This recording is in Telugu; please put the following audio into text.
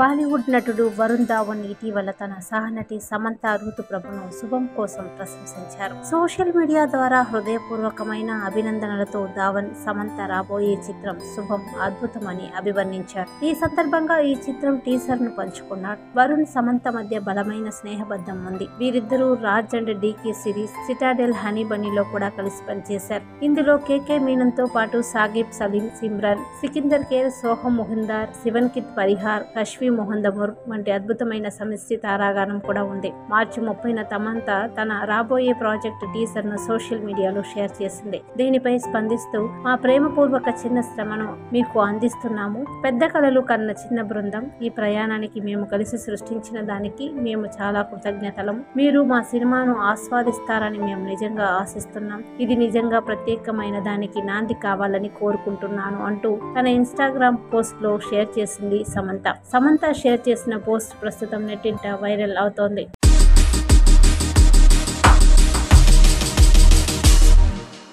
బాలీవుడ్ నటుడు వరుణ్ ధావన్ ఇటీవల తన సహనటి సమంత ఋతుప్రభను శుభం కోసం ప్రశంసించారు. సోషల్ మీడియా ద్వారా హృదయపూర్వకమైన అభినందనలతో ధావన్ సమంత రాబోయే చిత్రం శుభం అద్భుతమని అభివర్ణించారు. ఈ సందర్భంగా ఈ చిత్రం టీజర్ ను పంచుకున్నాడు. వరుణ్ సమంత మధ్య బలమైన స్నేహబంధం ఉంది. వీరిద్దరూ Raj and DK series Citadel Honey బనీలో కూడా కలిసి పనిచేశారు. ఇందులో కేకే మీనన్ తో పాటు సాగిబ్ సలీం, సిమ్రన్, సికిందర్ కేర్, సోహం మొహిందార్, శివన్కిత్ పరిహార్, కశ్వి మొహందముర్ వంటి అద్భుతమైన సమిష్టి తారాగానం కూడా ఉంది. మార్చి 30న సమంత తన రాబోయే ప్రాజెక్ట్ టీజర్ ను సోషల్ మీడియాలో షేర్ చేసింది. దీనిపై స్పందిస్తూ మా ప్రేమపూర్వక చిన్న శ్రమను మీకు అందిస్తున్నాము. పెద్ద కళలు కన్న చిన్న బృందం. ఈ ప్రయాణానికి మేము కలిసి సృష్టించిన దానికి మేము చాలా కృతజ్ఞతలము. మీరు మా సినిమాను ఆస్వాదిస్తారని మేము నిజంగా ఆశిస్తున్నాం. ఇది నిజంగా ప్రత్యేకమైన దానికి నాంది కావాలని కోరుకుంటున్నాను అంటూ తన ఇన్స్టాగ్రామ్ పోస్ట్ లో షేర్ చేసింది సమంత. సమంత షేర్ చేసిన పోస్ట్ ప్రస్తుతం నెట్టింట వైరల్ అవుతోంది.